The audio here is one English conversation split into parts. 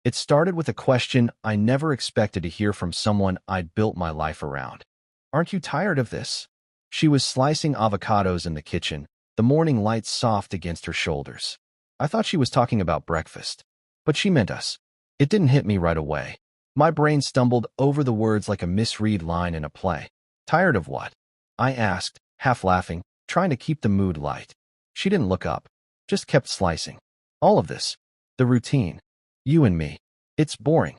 It started with a question I never expected to hear from someone I'd built my life around. "Aren't you tired of this?" She was slicing avocados in the kitchen, the morning light soft against her shoulders. I thought she was talking about breakfast, but she meant us. It didn't hit me right away. My brain stumbled over the words like a misread line in a play. "Tired of what?" I asked, half laughing, trying to keep the mood light. She didn't look up, just kept slicing. "All of this. The routine. You and me. It's boring."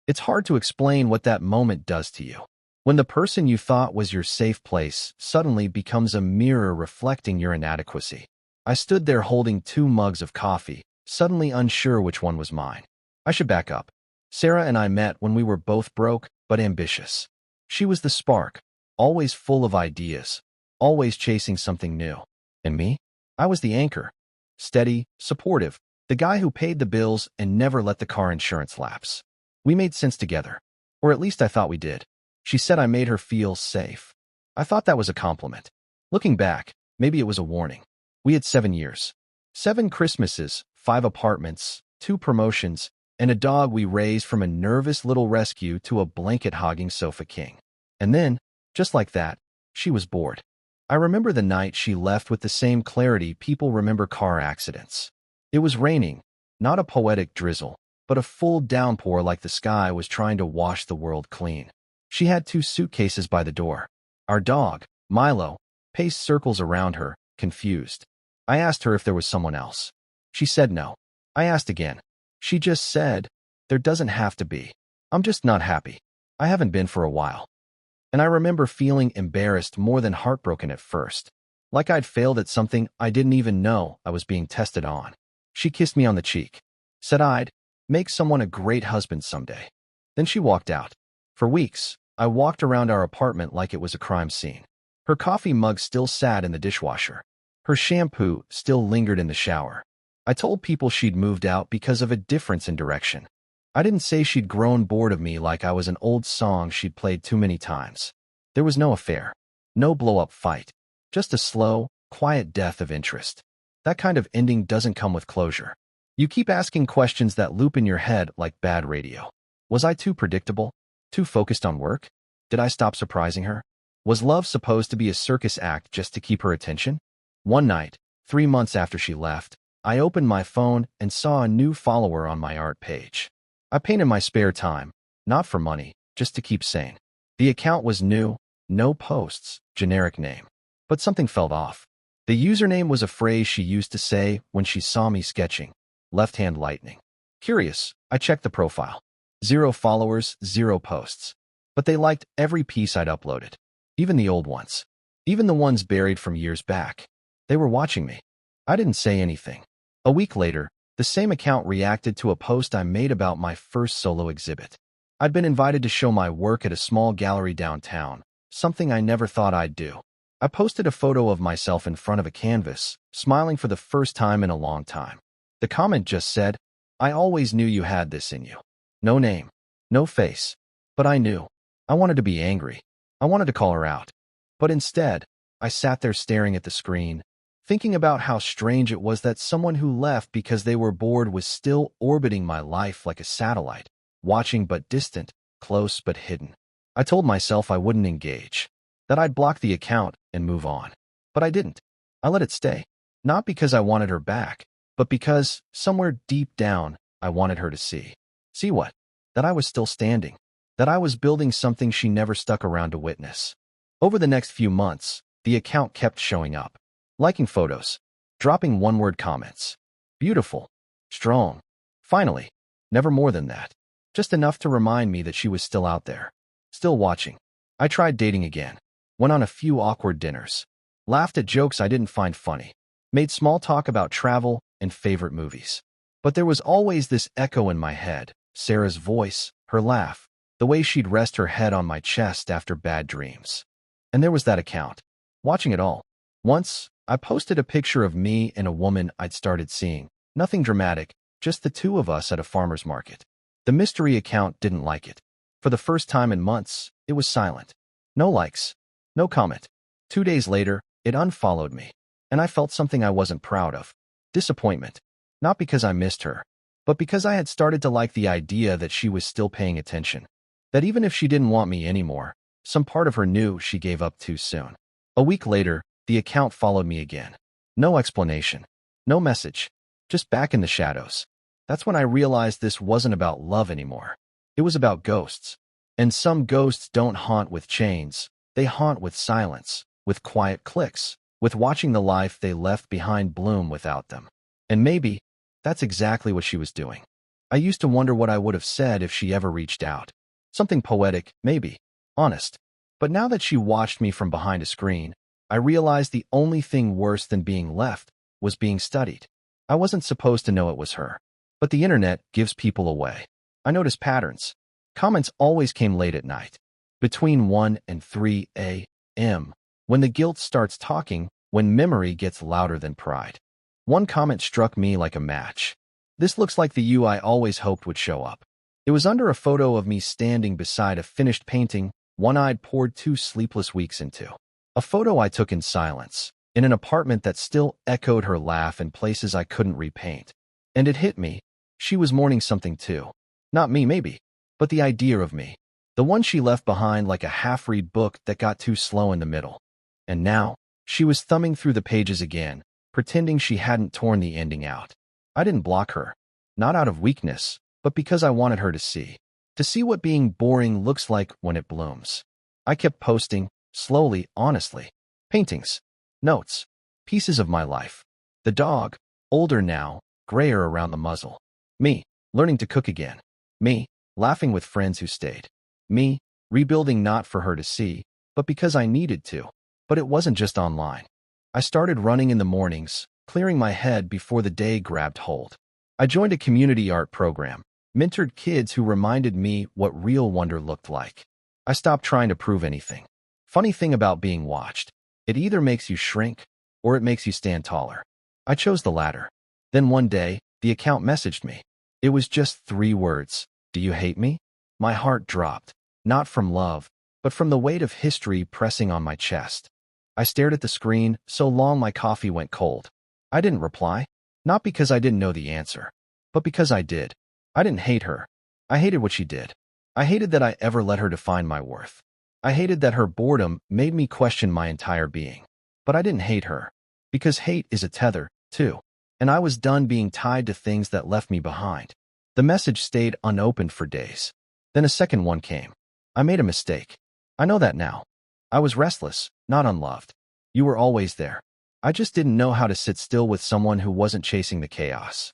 It's hard to explain what that moment does to you. When the person you thought was your safe place suddenly becomes a mirror reflecting your inadequacy. I stood there holding 2 mugs of coffee, suddenly unsure which one was mine. I should back up. Sarah and I met when we were both broke but ambitious. She was the spark, always full of ideas, always chasing something new. And me? I was the anchor. Steady, supportive, the guy who paid the bills and never let the car insurance lapse. We made sense together. Or at least I thought we did. She said I made her feel safe. I thought that was a compliment. Looking back, maybe it was a warning. We had 7 years. 7 Christmases, 5 apartments, 2 promotions, and a dog we raised from a nervous little rescue to a blanket-hogging sofa king. And then, just like that, she was bored. I remember the night she left with the same clarity people remember car accidents. It was raining, not a poetic drizzle, but a full downpour like the sky was trying to wash the world clean. She had 2 suitcases by the door. Our dog, Milo, paced circles around her, confused. I asked her if there was someone else. She said no. I asked again. She just said, "There doesn't have to be. I'm just not happy. I haven't been for a while." And I remember feeling embarrassed more than heartbroken at first, like I'd failed at something I didn't even know I was being tested on. She kissed me on the cheek, said I'd make someone a great husband someday. Then she walked out. For weeks, I walked around our apartment like it was a crime scene. Her coffee mug still sat in the dishwasher. Her shampoo still lingered in the shower. I told people she'd moved out because of a difference in direction. I didn't say she'd grown bored of me like I was an old song she'd played too many times. There was no affair, no blow-up fight, just a slow, quiet death of interest. That kind of ending doesn't come with closure. You keep asking questions that loop in your head like bad radio. Was I too predictable? Too focused on work? Did I stop surprising her? Was love supposed to be a circus act just to keep her attention? One night, 3 months after she left, I opened my phone and saw a new follower on my art page. I paint in my spare time, not for money, just to keep sane. The account was new, no posts, generic name. But something felt off. The username was a phrase she used to say when she saw me sketching. Left-hand lightning. Curious, I checked the profile. 0 followers, 0 posts. But they liked every piece I'd uploaded. Even the old ones. Even the ones buried from years back. They were watching me. I didn't say anything. A week later, the same account reacted to a post I made about my first solo exhibit. I'd been invited to show my work at a small gallery downtown, something I never thought I'd do. I posted a photo of myself in front of a canvas, smiling for the first time in a long time. The comment just said, "I always knew you had this in you." No name, no face. But I knew. I wanted to be angry. I wanted to call her out. But instead, I sat there staring at the screen, thinking about how strange it was that someone who left because they were bored was still orbiting my life like a satellite, watching but distant, close but hidden. I told myself I wouldn't engage, that I'd block the account and move on. But I didn't. I let it stay. Not because I wanted her back, but because, somewhere deep down, I wanted her to see. See what? That I was still standing. That I was building something she never stuck around to witness. Over the next few months, the account kept showing up. Liking photos. Dropping one-word comments. Beautiful. Strong. Finally. Never more than that. Just enough to remind me that she was still out there. Still watching. I tried dating again. Went on a few awkward dinners. Laughed at jokes I didn't find funny. Made small talk about travel and favorite movies. But there was always this echo in my head. Sarah's voice, her laugh, the way she'd rest her head on my chest after bad dreams. And there was that account. Watching it all. Once, I posted a picture of me and a woman I'd started seeing. Nothing dramatic, just the 2 of us at a farmer's market. The mystery account didn't like it. For the first time in months, it was silent. No likes. No comment. 2 days later, it unfollowed me. And I felt something I wasn't proud of. Disappointment. Not because I missed her, but because I had started to like the idea that she was still paying attention. That even if she didn't want me anymore, some part of her knew she gave up too soon. A week later, the account followed me again. No explanation. No message. Just back in the shadows. That's when I realized this wasn't about love anymore. It was about ghosts. And some ghosts don't haunt with chains. They haunt with silence, with quiet clicks, with watching the life they left behind bloom without them. And maybe that's exactly what she was doing. I used to wonder what I would have said if she ever reached out. Something poetic, maybe. Honest. But now that she watched me from behind a screen, I realized the only thing worse than being left was being studied. I wasn't supposed to know it was her. But the internet gives people away. I noticed patterns. Comments always came late at night, between 1 and 3 a.m., when the guilt starts talking, when memory gets louder than pride. One comment struck me like a match. This looks like the you I always hoped would show up. It was under a photo of me standing beside a finished painting one-eyed poured 2 sleepless weeks into. A photo I took in silence, in an apartment that still echoed her laugh in places I couldn't repaint. And it hit me. She was mourning something too. Not me, maybe, but the idea of me. The one she left behind like a half-read book that got too slow in the middle. And now, she was thumbing through the pages again, pretending she hadn't torn the ending out. I didn't block her. Not out of weakness, but because I wanted her to see. To see what being boring looks like when it blooms. I kept posting, slowly, honestly. Paintings, notes, pieces of my life. The dog, older now, grayer around the muzzle. Me, learning to cook again. Me, laughing with friends who stayed. Me, rebuilding not for her to see, but because I needed to. But it wasn't just online. I started running in the mornings, clearing my head before the day grabbed hold. I joined a community art program, mentored kids who reminded me what real wonder looked like. I stopped trying to prove anything. Funny thing about being watched, it either makes you shrink or it makes you stand taller. I chose the latter. Then one day, the account messaged me. It was just 3 words. Do you hate me? My heart dropped, not from love, but from the weight of history pressing on my chest. I stared at the screen so long my coffee went cold. I didn't reply, not because I didn't know the answer, but because I did. I didn't hate her. I hated what she did. I hated that I ever let her define my worth. I hated that her boredom made me question my entire being. But I didn't hate her, because hate is a tether, too. And I was done being tied to things that left me behind. The message stayed unopened for days. Then a second one came. I made a mistake. I know that now. I was restless, not unloved. You were always there. I just didn't know how to sit still with someone who wasn't chasing the chaos.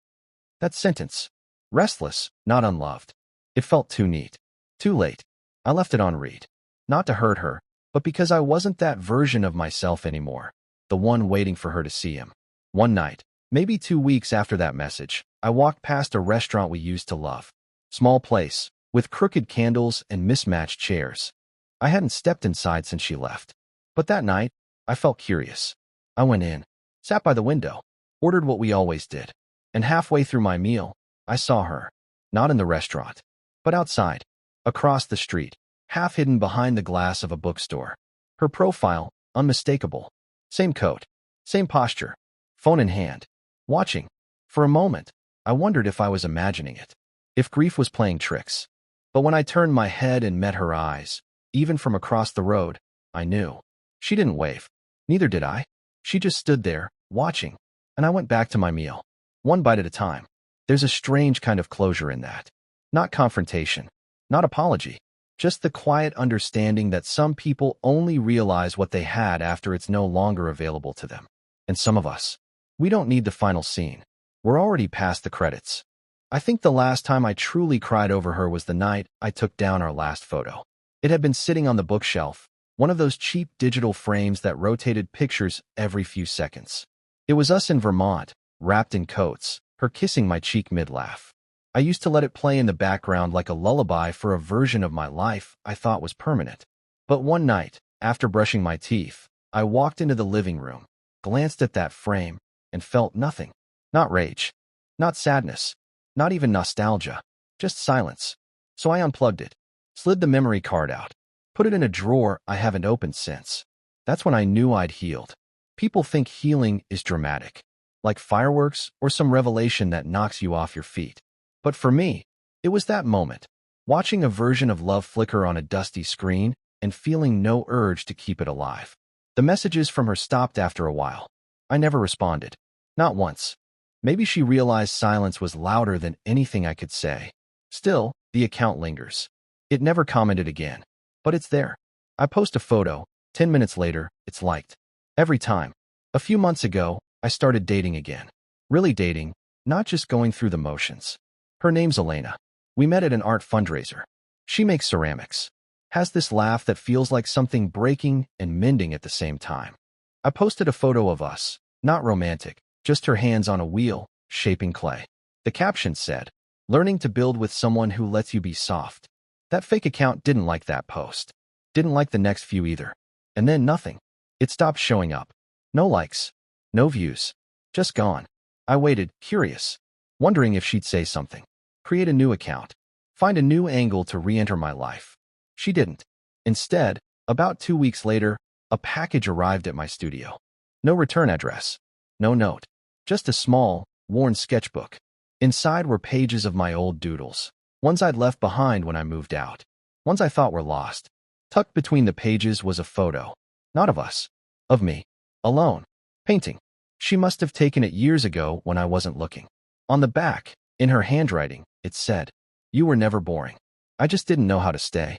That sentence. Restless, not unloved. It felt too neat. Too late. I left it on read. Not to hurt her, but because I wasn't that version of myself anymore. The one waiting for her to see him. One night, maybe 2 weeks after that message, I walked past a restaurant we used to love. Small place, with crooked candles and mismatched chairs. I hadn't stepped inside since she left. But that night, I felt curious. I went in, sat by the window, ordered what we always did. And halfway through my meal, I saw her. Not in the restaurant, but outside, across the street, half hidden behind the glass of a bookstore. Her profile, unmistakable. Same coat, same posture, phone in hand, watching. For a moment, I wondered if I was imagining it, if grief was playing tricks. But when I turned my head and met her eyes, even from across the road, I knew. She didn't wave. Neither did I. She just stood there, watching, and I went back to my meal, one bite at a time. There's a strange kind of closure in that. Not confrontation, not apology, just the quiet understanding that some people only realize what they had after it's no longer available to them. And some of us, we don't need the final scene. We're already past the credits. I think the last time I truly cried over her was the night I took down our last photo. It had been sitting on the bookshelf, one of those cheap digital frames that rotated pictures every few seconds. It was us in Vermont, wrapped in coats, her kissing my cheek mid-laugh. I used to let it play in the background like a lullaby for a version of my life I thought was permanent. But one night, after brushing my teeth, I walked into the living room, glanced at that frame, and felt nothing. Not rage, not sadness, not even nostalgia, just silence. So I unplugged it, slid the memory card out, put it in a drawer I haven't opened since. That's when I knew I'd healed. People think healing is dramatic, like fireworks or some revelation that knocks you off your feet. But for me, it was that moment, watching a version of love flicker on a dusty screen and feeling no urge to keep it alive. The messages from her stopped after a while. I never responded. Not once. Maybe she realized silence was louder than anything I could say. Still, the account lingers. It never commented again. But it's there. I post a photo. 10 minutes later, it's liked. Every time. A few months ago, I started dating again. Really dating, not just going through the motions. Her name's Elena. We met at an art fundraiser. She makes ceramics. Has this laugh that feels like something breaking and mending at the same time. I posted a photo of us, not romantic, just her hands on a wheel, shaping clay. The caption said, "Learning to build with someone who lets you be soft." That fake account didn't like that post. Didn't like the next few either. And then nothing. It stopped showing up. No likes. No views. Just gone. I waited, curious, wondering if she'd say something. Create a new account. Find a new angle to re-enter my life. She didn't. Instead, about 2 weeks later, a package arrived at my studio. No return address. No note. Just a small, worn sketchbook. Inside were pages of my old doodles. Ones I'd left behind when I moved out. Ones I thought were lost. Tucked between the pages was a photo. Not of us. Of me. Alone. Painting. She must have taken it years ago when I wasn't looking. On the back, in her handwriting, it said, "You were never boring. I just didn't know how to stay."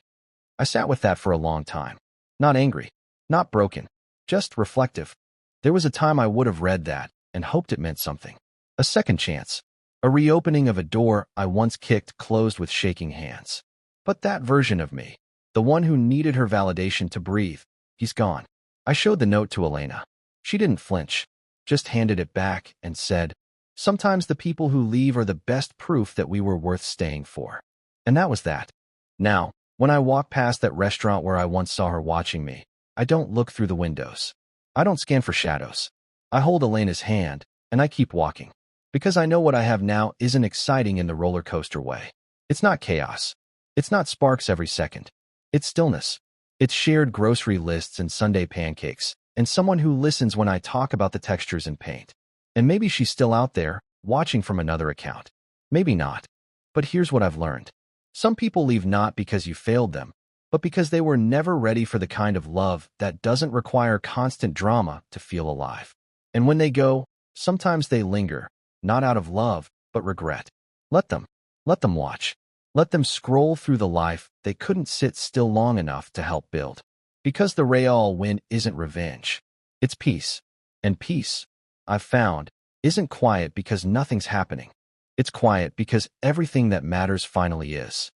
I sat with that for a long time. Not angry. Not broken. Just reflective. There was a time I would have read that and hoped it meant something. A second chance. A reopening of a door I once kicked closed with shaking hands. But that version of me, the one who needed her validation to breathe, he's gone. I showed the note to Elena. She didn't flinch, just handed it back and said, "Sometimes the people who leave are the best proof that we were worth staying for." And that was that. Now, when I walk past that restaurant where I once saw her watching me, I don't look through the windows. I don't scan for shadows. I hold Elena's hand, and I keep walking. Because I know what I have now isn't exciting in the roller coaster way. It's not chaos. It's not sparks every second. It's stillness. It's shared grocery lists and Sunday pancakes, and someone who listens when I talk about the textures and paint. And maybe she's still out there, watching from another account. Maybe not. But here's what I've learned. Some people leave not because you failed them, but because they were never ready for the kind of love that doesn't require constant drama to feel alive. And when they go, sometimes they linger, not out of love, but regret. Let them. Let them watch. Let them scroll through the life they couldn't sit still long enough to help build. Because the real win isn't revenge. It's peace. And peace, I've found, isn't quiet because nothing's happening. It's quiet because everything that matters finally is.